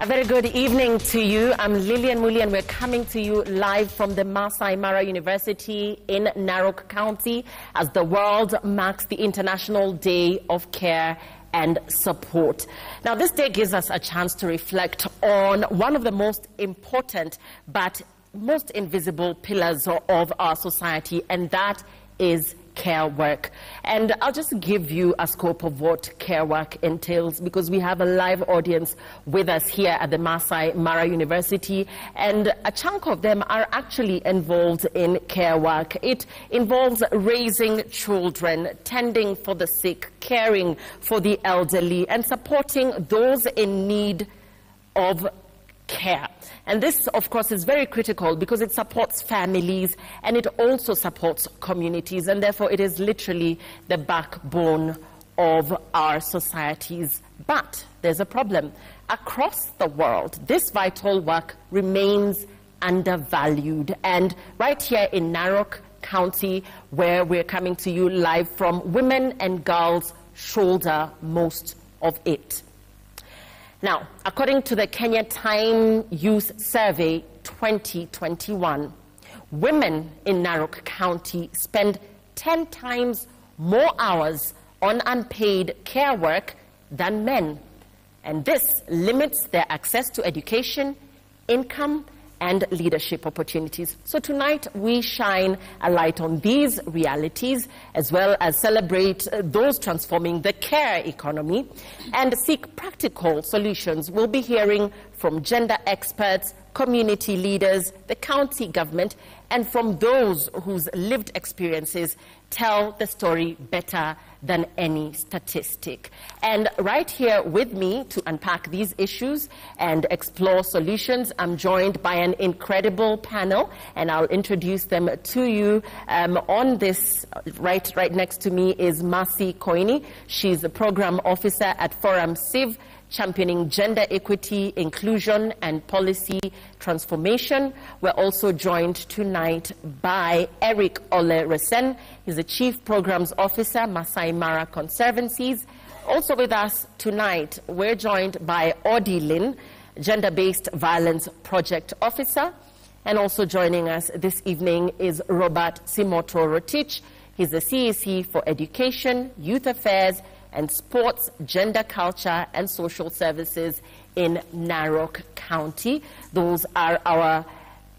A very good evening to you. I'm Lillian Muli and we're coming to you live from the Masai Mara University in Narok County as the world marks the International Day of Care and Support. Now, this day gives us a chance to reflect on one of the most important but most invisible pillars of our society, and that is care work. And I'll just give you a scope of what care work entails, because we have a live audience with us here at the Masai Mara University, and a chunk of them are actually involved in care work. It involves raising children, tending for the sick, caring for the elderly, and supporting those in need of care. And this, of course, is very critical because it supports families and it also supports communities, and therefore it is literally the backbone of our societies. But there's a problem. Across the world, this vital work remains undervalued. And right here in Narok County, where we're coming to you live from, women and girls shoulder most of it. Now, according to the Kenya Time Youth Survey 2021, women in Narok County spend 10 times more hours on unpaid care work than men. And this limits their access to education, income, and leadership opportunities. So tonight we shine a light on these realities, as well as celebrate those transforming the care economy and seek practical solutions. We'll be hearing from gender experts, community leaders, the county government, and from those whose lived experiences tell the story better than any statistic. And right here with me to unpack these issues and explore solutions, I'm joined by an incredible panel, and I'll introduce them to you. On this, right next to me is Mercy Koini. She's the program officer at Forum Civ, championing gender equity, inclusion, and policy transformation. We're also joined tonight by Eric Ole Resen. He's the Chief Programs Officer, Masai Mara Conservancies. Also with us tonight, we're joined by Odi Lin, Gender-Based Violence Project Officer. And also joining us this evening is Robert Simoto Rotich. He's the CEC for Education, Youth Affairs, and Sports, Gender, Culture, and Social Services in Narok County. Those are our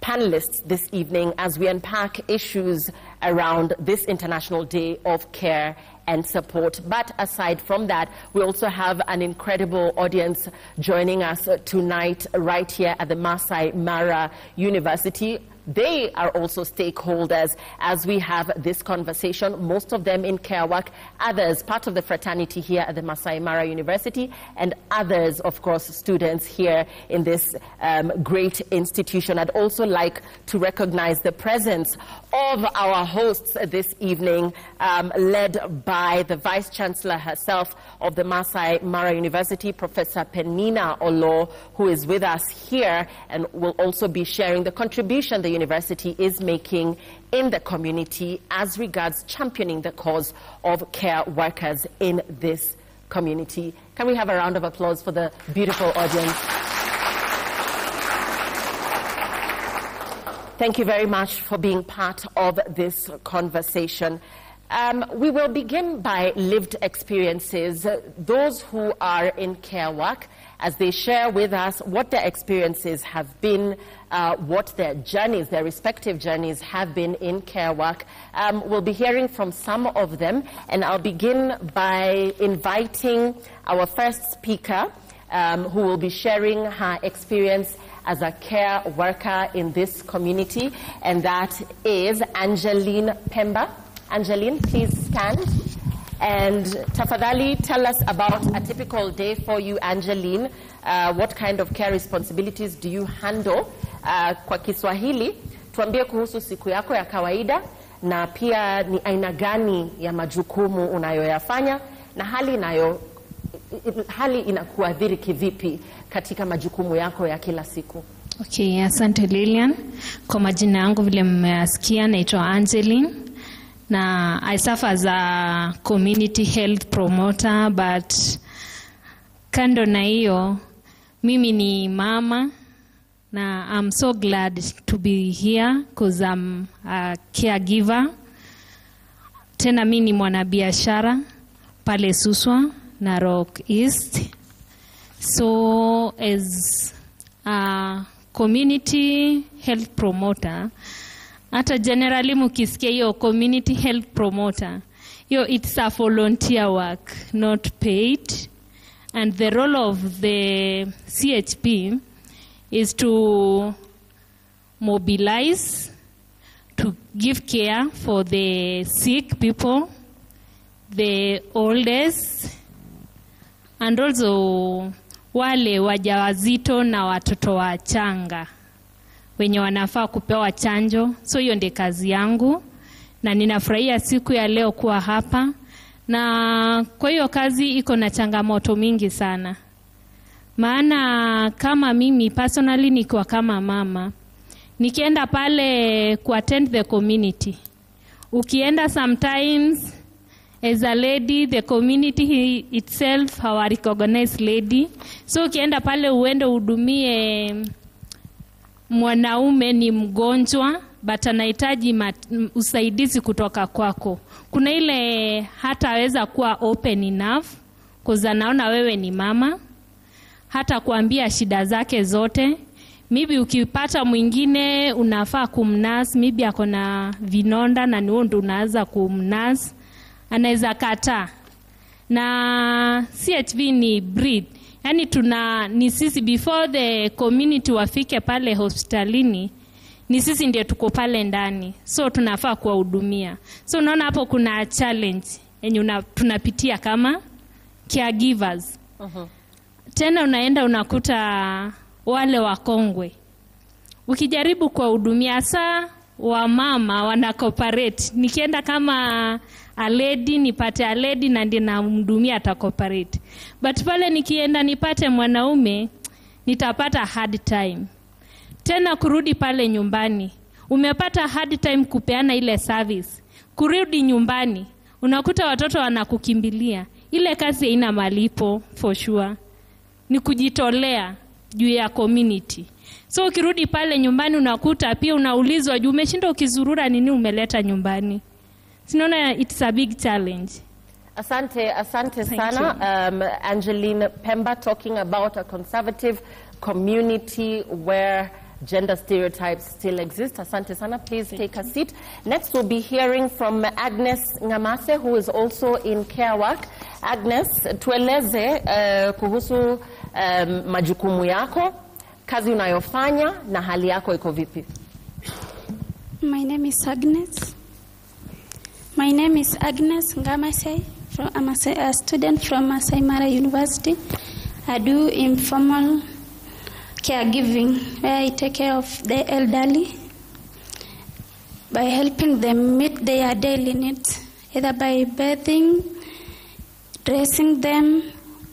panelists this evening as we unpack issues around this International Day of Care and Support. But aside from that, we also have an incredible audience joining us tonight right here at the Masai Mara University. They are also stakeholders as we have this conversation, most of them in care work, others part of the fraternity here at the Masai Mara University, and others, of course, students here in this great institution. I'd also like to recognize the presence of our hosts this evening, led by the Vice Chancellor herself of the Masai Mara University, Professor Penina Olo, who is with us here and will also be sharing the contribution the university is making in the community as regards championing the cause of care workers in this community. Can we have a round of applause for the beautiful audience? Thank you very much for being part of this conversation. We will begin by lived experiences, those who are in care work, as they share with us what their experiences have been, what their journeys, their respective journeys have been in care work. We'll be hearing from some of them, and I'll begin by inviting our first speaker, who will be sharing her experience as a care worker in this community, and that is Angeline Pemba. Angeline, please stand. And tafadhali, tell us about a typical day for you, Angeline. What kind of care responsibilities do you handle? Kwa Kiswahili, tuambie kuhusu siku yako ya kawaida, na pia ni aina gani ya majukumu unayoyafanya, na hali inakuadhiri kivipi katika majukumu yako ya kila siku. Okay, asante Lillian. Kwa majina yangu vile mmesikia, naitwa Angeline. Na I serve as a community health promoter, but kando na hiyo Mimi ni mama na I'm so glad to be here because I'm a caregiver. Tena mimi ni mwanabiashara pale Suswa, Narok East. So as a community health promoter, hata generally mukisikia hiyo community health promoter, it's a volunteer work, not paid. And the role of the CHP is to mobilize, to give care for the sick people, the oldest, and also wale wajawazito na watoto wachanga wenye wanafaa kupewa chanjo. So hiyo ndiyo kazi yangu na ninafurahia siku ya leo kuwa hapa. Na kwa hiyo kazi iko na changamoto mingi sana. Maana kama mimi personally nikiwa kama mama, nikienda pale ku attend the community. Ukienda sometimes as a lady, the community itself hawa recognize lady. So ukienda pale uende udumie mwanaume ni mgonjwa, but anahitaji usaidizi kutoka kwako. Kuna ile hataweza kuwa open enough, because anaona wewe ni mama, hata kuambia shida zake zote. Maybe ukipata mwingine unafaa kumnurse, maybe ako na vinonda na niwe ndo unaanza kumnurse, anaweza kataa. Na CHV ni breed. Yani ni sisi before the community wafike pale hospitalini, ni sisi ndiye tuko pale ndani. So tunafaa kuwahudumia. So unaona hapo kuna challenge yenye tunapitia kama caregivers. Tena unaenda unakuta wale wakongwe. Ukijaribu kuwahudumia saa wa mama wana cooperate. Nikienda kama a lady nipate a lady na ndiye namhudumia ata cooperate. But pale nikienda nipate mwanaume nitapata hard time. Tena kurudi pale nyumbani, umepata hard time kupeana ile service. Kurudi nyumbani, unakuta watoto wanakukimbilia. Ile kazi haina malipo for sure. Ni kujitolea juu ya community. So ukirudi pale nyumbani unakuta pia unaulizwa juu umeshinda ukizurura nini umeleta nyumbani. Sinaona it's a big challenge. Asante sana. Angeline Pemba talking about a conservative community where gender stereotypes still exist. Asante sana. Please take a seat. Next we'll be hearing from Agnes Ngamase, who is also in care work. Agnes, tueleze kuhusu majukumu yako, kazi unayofanya na hali yako iko vipi? My name is Agnes Ngamase. I'm a student from Masai Mara University. I do informal caregiving, where I take care of the elderly by helping them meet their daily needs, either by bathing, dressing them,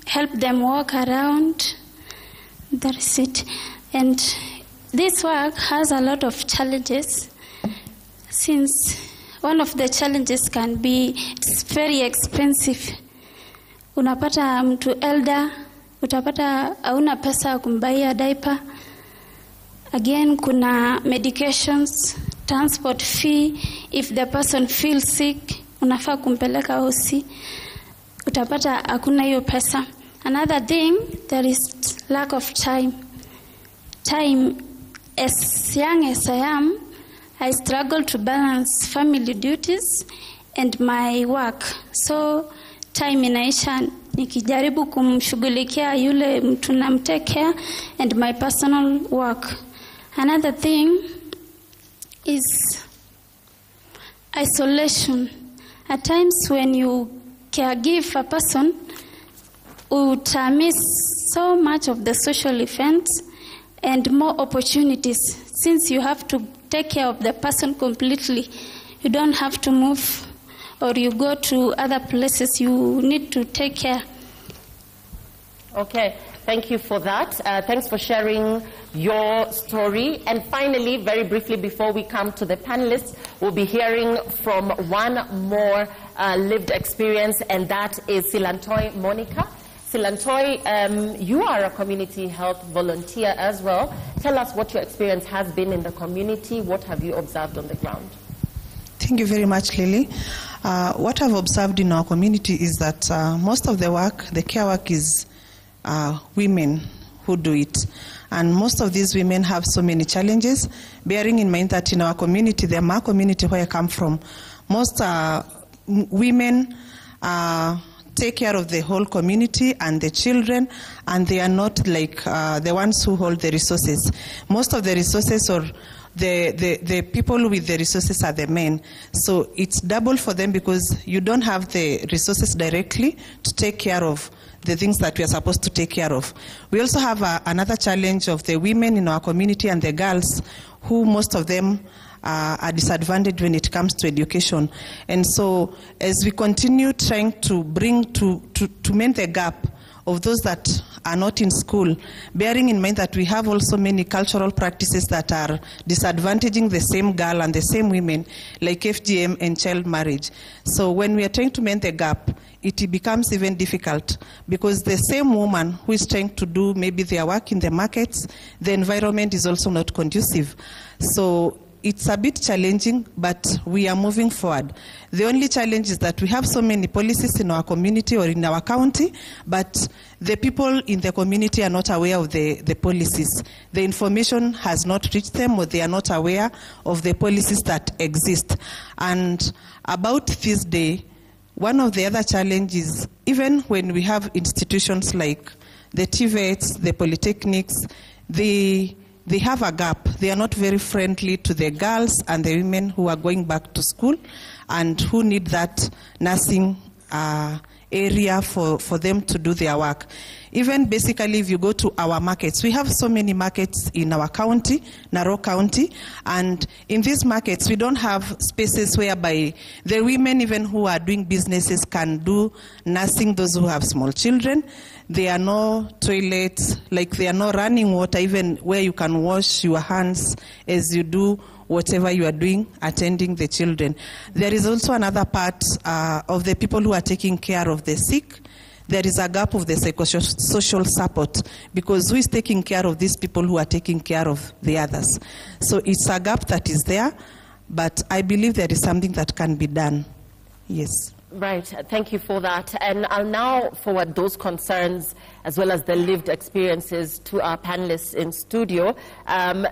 help them walk around. That's it. And this work has a lot of challenges, since one of the challenges can be it's very expensive. Unapata mtu elder, utapata hauna pesa kumbaia diaper. Again, kuna medications, transport fee. If the person feels sick, unafaa kumpeleka hosi. Utapata hakuna hiyo pesa. Another thing, there is lack of time. As young as I am, I struggle to balance family duties and my work. So time inaisha nikijaribu kumshughulikia yule mtu namtake care and my personal work. Another thing is isolation. At times when you caregive a person, you miss so much of the social events and more opportunities, since you have to take care of the person completely. You don't have to move, or you go to other places. You need to take care. Okay, thank you for that. Thanks for sharing your story. And finally, very briefly before we come to the panelists, we'll be hearing from one more lived experience, and that is Silantoi Monica. Silantoy, you are a community health volunteer as well. Tell us what your experience has been in the community. What have you observed on the ground? Thank you very much, Lily. What I've observed in our community is that most of the work, the care work, is women who do it. And most of these women have so many challenges, bearing in mind that in our community, the Ma community where I come from, most women take care of the whole community and the children, and they are not like the ones who hold the resources. Most of the resources, or the people with the resources, are the men. So it's double for them because you don't have the resources directly to take care of the things that we are supposed to take care of. We also have another challenge of the women in our community and the girls, who most of them are disadvantaged when it comes to education. And so as we continue trying to bring to mend the gap of those that are not in school, bearing in mind that we have also many cultural practices that are disadvantaging the same girl and the same women, like FGM and child marriage. So when we are trying to mend the gap, it becomes even difficult because the same woman who is trying to do maybe their work in the markets, the environment is also not conducive. So it's a bit challenging, but we are moving forward. The only challenge is that we have so many policies in our community or in our county, but the people in the community are not aware of the policies. The information has not reached them, or they are not aware of the policies that exist. And about this day, one of the other challenges, even when we have institutions like the TVETs, the polytechnics, they have a gap. They are not very friendly to the girls and the women who are going back to school and who need that nursing area for them to do their work. Even basically, if you go to our markets, we have so many markets in our county, Narok County, and in these markets, we don't have spaces whereby the women, even who are doing businesses, can do nursing, those who have small children. There are no toilets, like there are no running water, even where you can wash your hands as you do whatever you are doing, attending the children. There is also another part of the people who are taking care of the sick. There is a gap of the psychosocial support, because who is taking care of these people who are taking care of the others? So it's a gap that is there, but I believe there is something that can be done. Yes. Right, thank you for that. And I'll now forward those concerns as well as the lived experiences to our panelists in studio.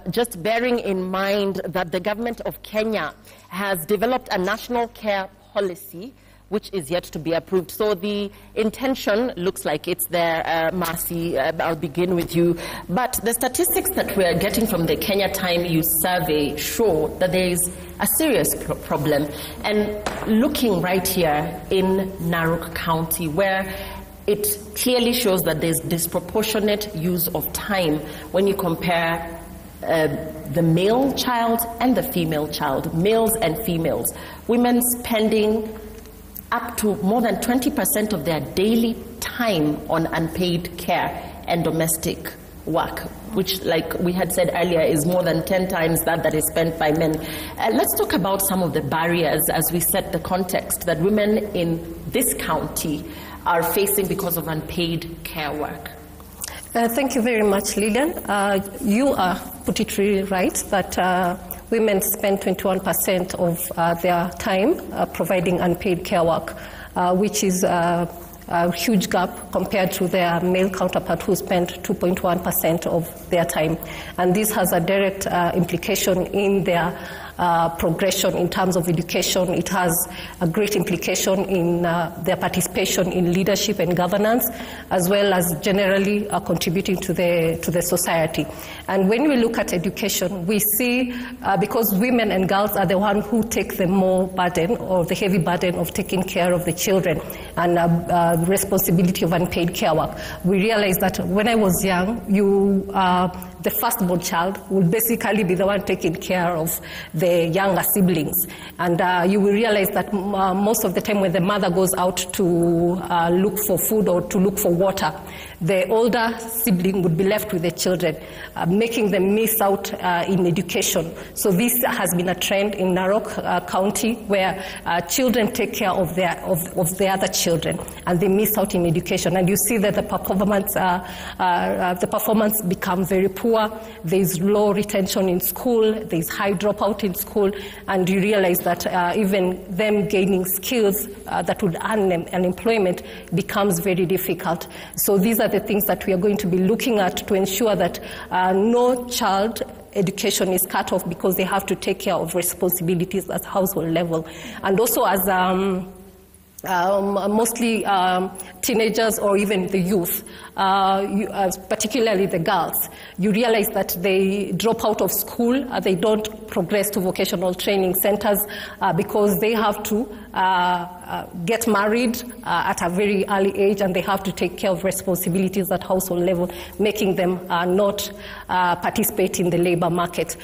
Just bearing in mind that the government of Kenya has developed a national care policy which is yet to be approved. So the intention looks like it's there. Marcy, I'll begin with you. But the statistics that we're getting from the Kenya Time Youth Survey show that there is a serious problem. And looking right here in Narok County, where it clearly shows that there's disproportionate use of time when you compare the male child and the female child, males and females. Women spending up to more than 20% of their daily time on unpaid care and domestic work, which, like we had said earlier, is more than 10 times that is spent by men. Let's talk about some of the barriers as we set the context that women in this county are facing because of unpaid care work. Thank you very much, Lilian. You put it really right that women spend 21% of their time providing unpaid care work, which is a huge gap compared to their male counterpart who spend 2.1% of their time. And this has a direct implication in their progression in terms of education. It has a great implication in their participation in leadership and governance, as well as generally contributing to the society. And when we look at education, we see because women and girls are the ones who take the more burden or the heavy burden of taking care of the children and the responsibility of unpaid care work. We realize that when I was young, the firstborn child will basically be the one taking care of the younger siblings. And you will realize that most of the time when the mother goes out to look for food or to look for water, the older sibling would be left with the children, making them miss out in education. So this has been a trend in Narok County, where children take care of the other children, and they miss out in education. And you see that the performance become very poor. There is low retention in school. There is high dropout in school, and you realize that even them gaining skills that would earn them employment becomes very difficult. So these are the things that we are going to be looking at to ensure that no child education is cut off because they have to take care of responsibilities at household level. And also as mostly teenagers or even the youth, particularly the girls, you realize that they drop out of school, they don't progress to vocational training centers because they have to get married at a very early age, and they have to take care of responsibilities at household level, making them not participate in the labor market.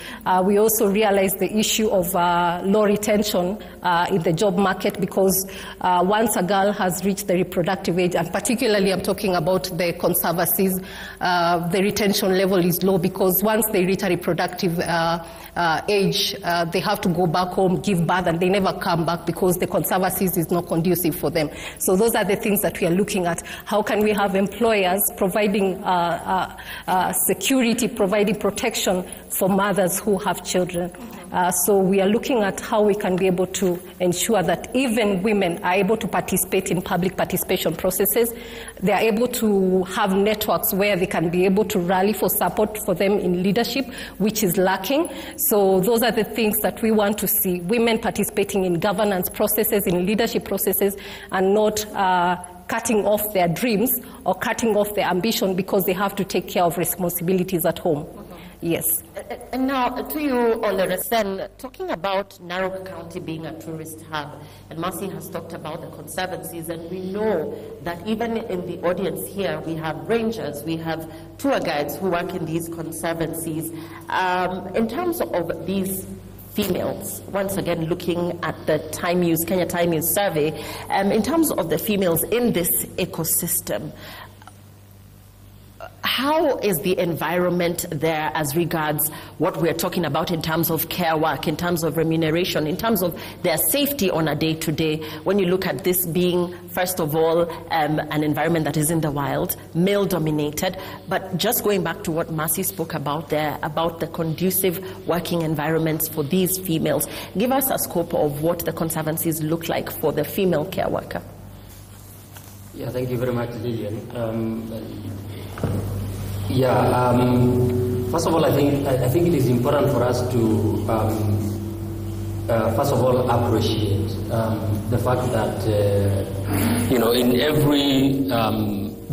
We also realize the issue of low retention in the job market, because once a girl has reached the reproductive age, and particularly I'm talking about the conservancies, the retention level is low, because once they reach a reproductive age, they have to go back home, give birth, and they never come back because the conservancies is not conducive for them. So those are the things that we are looking at. How can we have employers providing security, providing protection for mothers who have children? So we are looking at how we can be able to ensure that even women are able to participate in public participation processes. They are able to have networks where they can be able to rally for support for them in leadership, which is lacking. So those are the things that we want to see: women participating in governance processes, in leadership processes, and not cutting off their dreams or cutting off their ambition because they have to take care of responsibilities at home. Yes. And now to you, Oloresen, talking about Narok County being a tourist hub, and Mercy has talked about the conservancies, and we know that even in the audience here, we have rangers, we have tour guides who work in these conservancies. In terms of these females, once again looking at the Kenya Time Use survey, in terms of the females in this ecosystem, how is the environment there as regards what we're talking about in terms of care work, in terms of remuneration, in terms of their safety on a day-to-day, when you look at this being, first of all, an environment that is in the wild, male-dominated, but just going back to what Mercy spoke about there, about the conducive working environments for these females, give us a scope of what the conservancies look like for the female care worker. Yeah, thank you very much, Lillian. First of all, I think it is important for us to first of all appreciate the fact that in every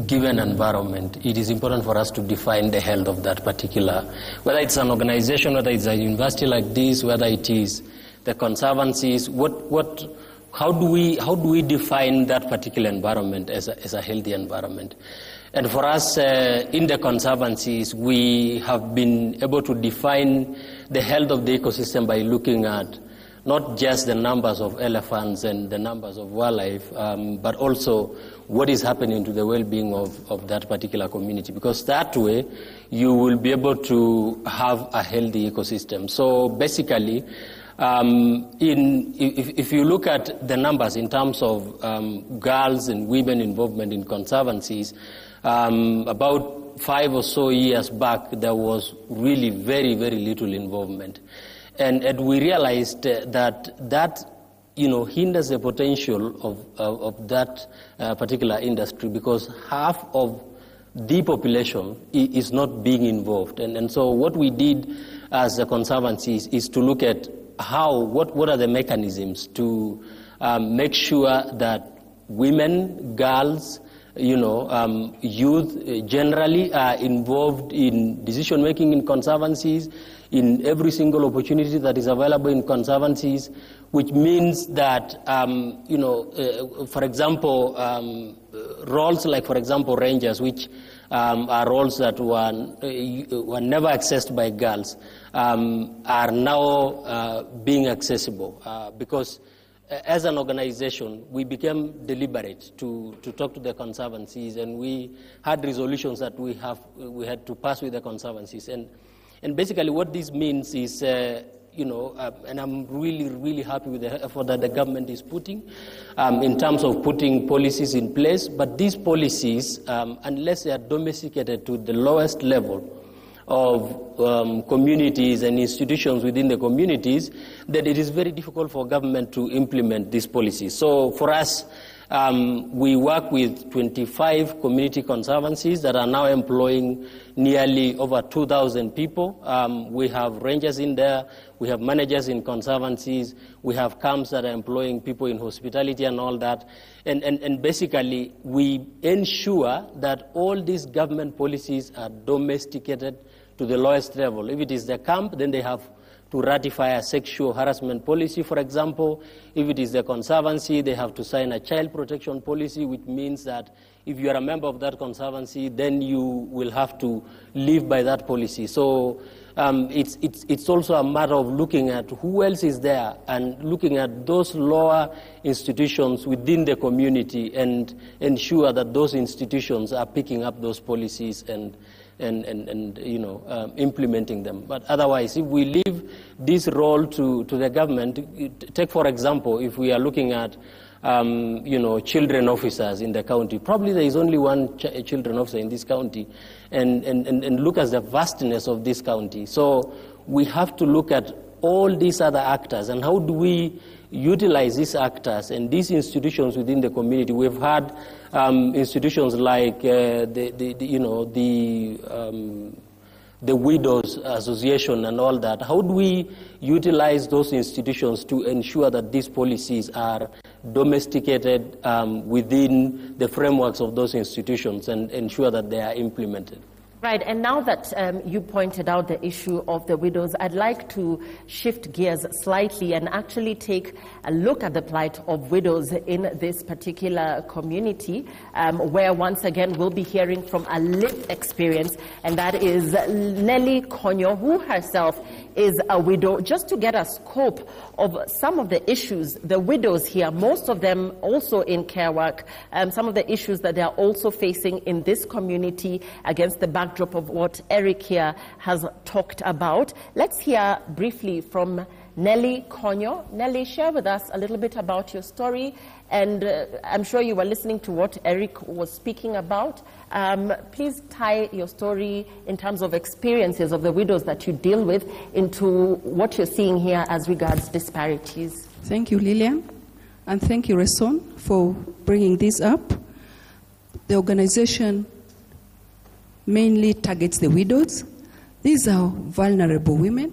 given environment, it is important for us to define the health of that particular, whether it's an organization, whether it's a university like this, whether it is the conservancies. How do we define that particular environment as a healthy environment? And for us, in the conservancies, we have been able to define the health of the ecosystem by looking at not just the numbers of elephants and the numbers of wildlife, but also what is happening to the well-being of that particular community. Because that way, you will be able to have a healthy ecosystem. So basically, if you look at the numbers in terms of girls and women involvement in conservancies, about 5 or so years back, there was really very, very little involvement. And we realized that hinders the potential of that particular industry, because half of the population is not being involved. And so what we did as a conservancy is to look at what are the mechanisms to make sure that women, girls, youth generally are involved in decision making in conservancies, in every single opportunity that is available in conservancies. which means that, for example, roles like, for example, rangers, which are roles that were never accessed by girls, are now being accessible because as an organization, we became deliberate to talk to the conservancies, and we had resolutions that we had to pass with the conservancies. And basically what this means is, and I'm really, really happy with the effort that the government is putting in terms of putting policies in place. But these policies, unless they are domesticated to the lowest level of communities and institutions within the communities, that it is very difficult for government to implement these policies. So for us, we work with 25 community conservancies that are now employing nearly over 2,000 people. We have rangers in there, we have managers in conservancies, we have camps that are employing people in hospitality and all that. And basically, we ensure that all these government policies are domesticated to the lowest level. If it is the camp, then they have to ratify a sexual harassment policy, for example. If it is the conservancy, they have to sign a child protection policy, which means that if you are a member of that conservancy, then you will have to live by that policy. So it's also a matter of looking at who else is there and looking at those lower institutions within the community and ensure that those institutions are picking up those policies and implementing them. But otherwise, if we leave this role to the government, take for example, if we are looking at children officers in the county, probably there is only one children officer in this county, and look at the vastness of this county. So we have to look at all these other actors and how do we utilize these actors and these institutions within the community. We've had institutions like the Widows Association and all that. How do we utilize those institutions to ensure that these policies are domesticated within the frameworks of those institutions and ensure that they are implemented? Right, and now that you pointed out the issue of the widows, I'd like to shift gears slightly and actually take a look at the plight of widows in this particular community, where once again we'll be hearing from a lived experience, and that is Nelly Konyo, who herself is a widow, just to get a scope of some of the issues the widows here, most of them also in care work, some of the issues that they are also facing in this community against the backdrop of what Eric here has talked about. Let's hear briefly from Nelly Konyo. Nelly, share with us a little bit about your story, and I'm sure you were listening to what Eric was speaking about. Please tie your story in terms of experiences of the widows that you deal with into what you're seeing here as regards disparities. Thank you, Lillian, and thank you, Reson, for bringing this up. The organization mainly targets the widows. These are vulnerable women,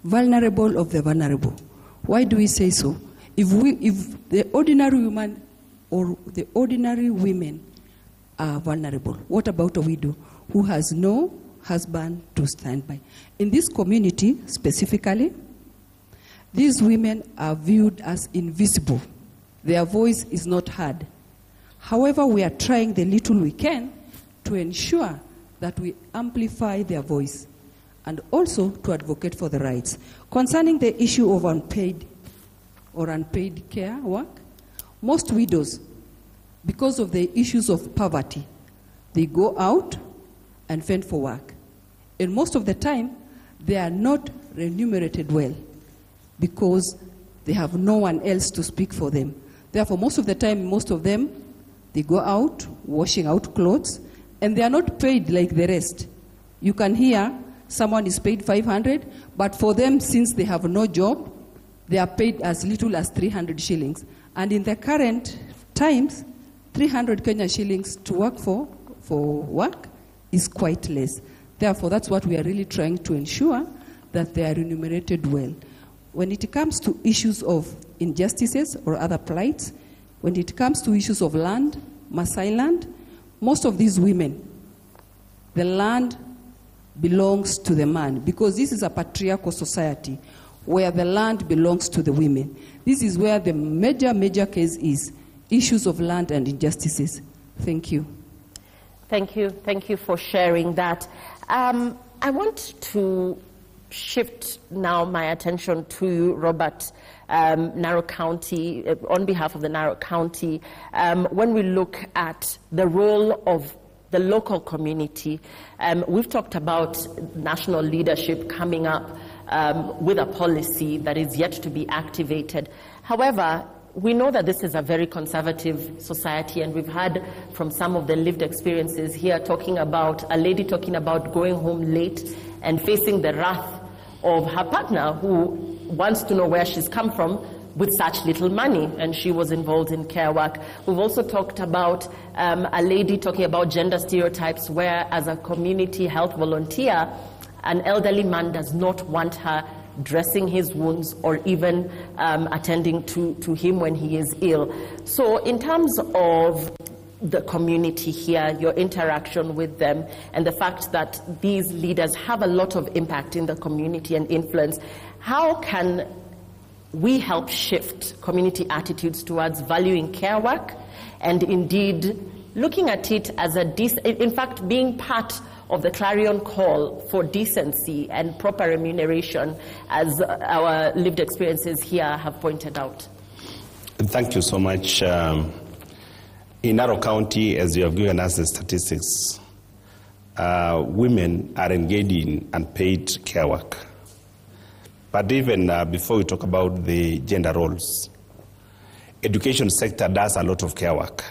vulnerable of the vulnerable. Why do we say so? If the ordinary woman or the ordinary women are vulnerable, what about a widow who has no husband to stand by? In this community specifically, these women are viewed as invisible. Their voice is not heard. However, we are trying the little we can to ensure that we amplify their voice and also to advocate for the rights. Concerning the issue of unpaid care work, most widows, because of the issues of poverty, they go out and fend for work. And most of the time, they are not remunerated well because they have no one else to speak for them. Therefore, most of the time, most of them, they go out washing out clothes, and they are not paid like the rest. You can hear someone is paid 500, but for them, since they have no job, they are paid as little as 300 shillings. And in the current times, 300 Kenya shillings to work for work is quite less. Therefore, that's what we are really trying to ensure, that they are remunerated well. When it comes to issues of injustices or other plights, when it comes to issues of land, Maasai land, most of these women, the land belongs to the man because this is a patriarchal society where the land belongs to the women. This is where the major case is, issues of land and injustices. Thank you. Thank you for sharing that. I want to shift now my attention to you, Robert, Narok County, on behalf of the Narok County. When we look at the role of the local community, we've talked about national leadership coming up with a policy that is yet to be activated. However, we know that this is a very conservative society, and we've heard from some of the lived experiences here talking about a lady talking about going home late and facing the wrath of her partner who wants to know where she's come from with such little money, and she was involved in care work. We've also talked about a lady talking about gender stereotypes where, as a community health volunteer, an elderly man does not want her dressing his wounds or even attending to him when he is ill. So in terms of the community here, your interaction with them, and the fact that these leaders have a lot of impact in the community and influence, how can we help shift community attitudes towards valuing care work and indeed looking at it as in fact, being part of the clarion call for decency and proper remuneration, as our lived experiences here have pointed out? Thank you so much. In Narok County, as you have given us the statistics, women are engaged in unpaid care work. But even before we talk about the gender roles, education sector does a lot of care work.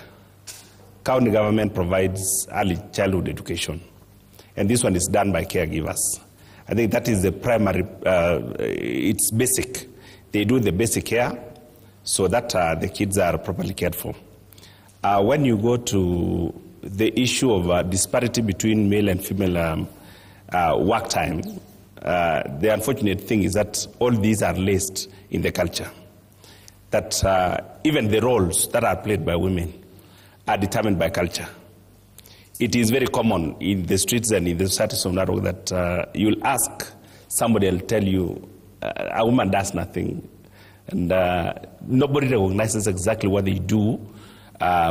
County government provides early childhood education, and this one is done by caregivers. I think that is the primary, it's basic. They do the basic care so that the kids are properly cared for. When you go to the issue of disparity between male and female work time, the unfortunate thing is that all these are laced in the culture. That even the roles that are played by women are determined by culture. It is very common in the streets and in the societies of Narok that you'll ask somebody will tell you a woman does nothing, and nobody recognizes exactly what they do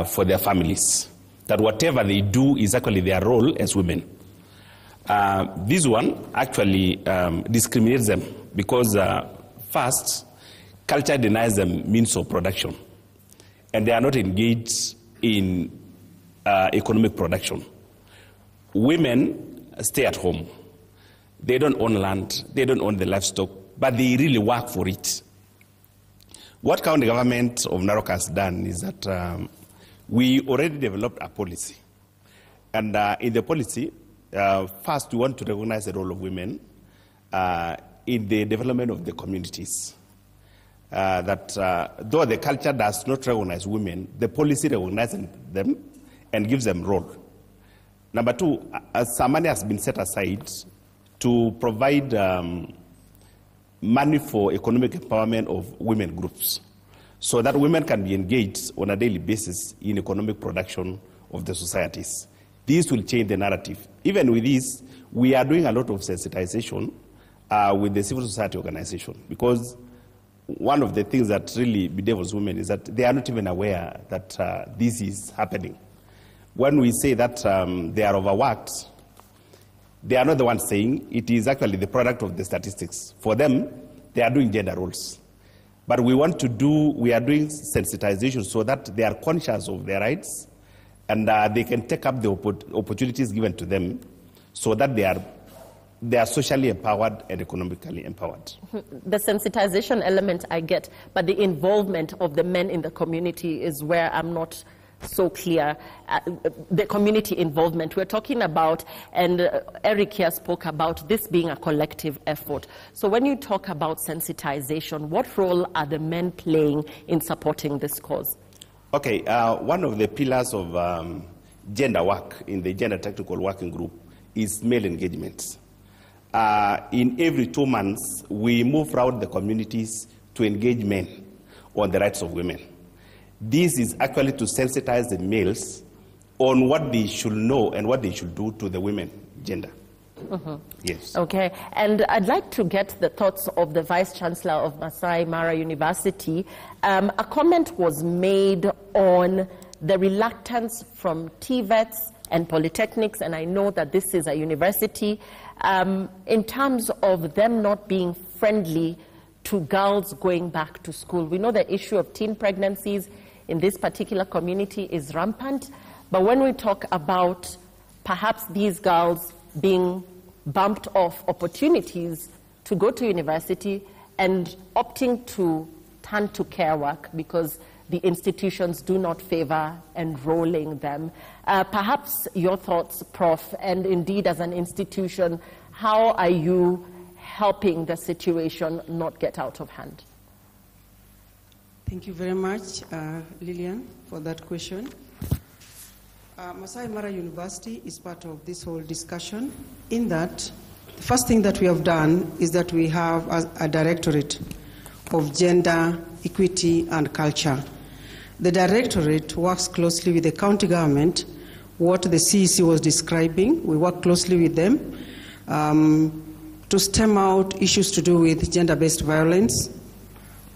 for their families. That whatever they do is actually their role as women. This one actually discriminates them because first, culture denies them means of production, and they are not engaged in economic production. Women stay at home. They don't own land, they don't own the livestock, but they really work for it. What county government of Narok has done is that we already developed a policy. And in the policy, first we want to recognize the role of women in the development of the communities. That though the culture does not recognize women, the policy recognizes them and gives them role. Number two, some money has been set aside to provide money for economic empowerment of women groups, so that women can be engaged on a daily basis in economic production of the societies. This will change the narrative. Even with this, we are doing a lot of sensitization with the civil society organization, because one of the things that really bedevils women is that they are not even aware that this is happening. When we say that they are overworked, they are not the ones saying, it is actually the product of the statistics. For them, they are doing gender roles. But we are doing sensitization so that they are conscious of their rights, and they can take up the opportunities given to them so that they are socially empowered and economically empowered. The sensitization element I get, but the involvement of the men in the community is where I'm not so clear. The community involvement we're talking about, and Eric here spoke about this being a collective effort. So when you talk about sensitization, what role are the men playing in supporting this cause? Okay, one of the pillars of gender work in the Gender Technical Working Group is male engagement. In every 2 months, we move around the communities to engage men on the rights of women. This is actually to sensitize the males on what they should know and what they should do to the women gender. Yes. Okay, and I'd like to get the thoughts of the Vice Chancellor of Masai Mara University. A comment was made on the reluctance from TVETs and polytechnics, and I know that this is a university, in terms of them not being friendly to girls going back to school. We know the issue of teen pregnancies in this particular community is rampant, but when we talk about perhaps these girls being bumped off opportunities to go to university and opting to turn to care work because the institutions do not favor enrolling them. Perhaps your thoughts, Prof, and indeed as an institution, how are you helping the situation not get out of hand? Thank you very much, Lillian, for that question. Masai Mara University is part of this whole discussion in that the first thing that we have done is that we have a directorate of gender, equity, and culture. The directorate works closely with the county government, what the CEC was describing. We work closely with them to stem out issues to do with gender-based violence,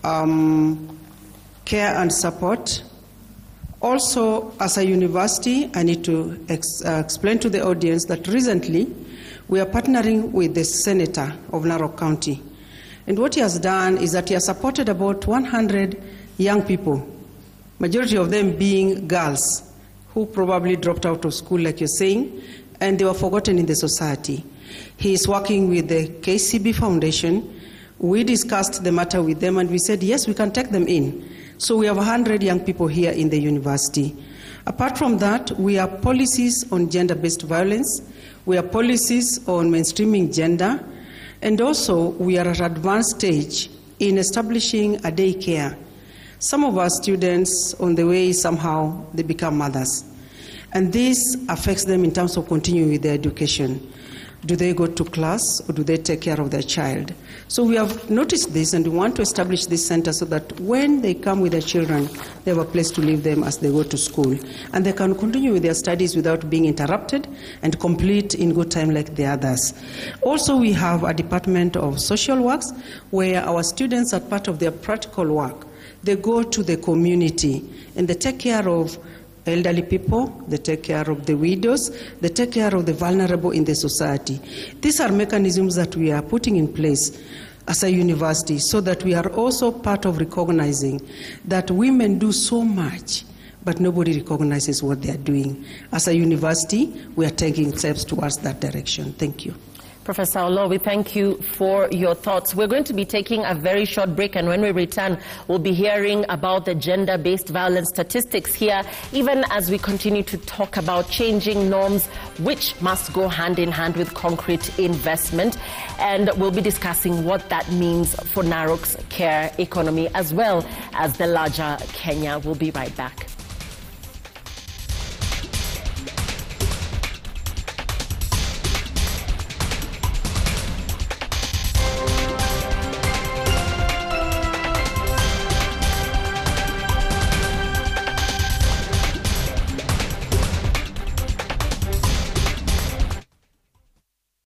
care and support. Also, as a university, I need to explain to the audience that recently we are partnering with the Senator of Narok County. And what he has done is that he has supported about 100 young people, majority of them being girls who probably dropped out of school, like you're saying, and they were forgotten in the society. He is working with the KCB Foundation. We discussed the matter with them and we said, yes, we can take them in. So we have 100 young people here in the university. Apart from that, we have policies on gender-based violence. We have policies on mainstreaming gender. And also, we are at an advanced stage in establishing a daycare. Some of our students, on the way, somehow, they become mothers. And this affects them in terms of continuing with their education. Do they go to class or do they take care of their child? So we have noticed this and we want to establish this center so that when they come with their children, they have a place to leave them as they go to school. And they can continue with their studies without being interrupted and complete in good time like the others. Also, we have a department of social works where our students are part of their practical work. They go to the community and they take care of elderly people, they take care of the widows, they take care of the vulnerable in the society. These are mechanisms that we are putting in place as a university so that we are also part of recognizing that women do so much, but nobody recognizes what they are doing. As a university, we are taking steps towards that direction. Thank you. Professor Olo, we thank you for your thoughts. We're going to be taking a very short break, and when we return, we'll be hearing about the gender-based violence statistics here, even as we continue to talk about changing norms, which must go hand in hand with concrete investment. And we'll be discussing what that means for Narok's care economy, as well as the larger Kenya. We'll be right back.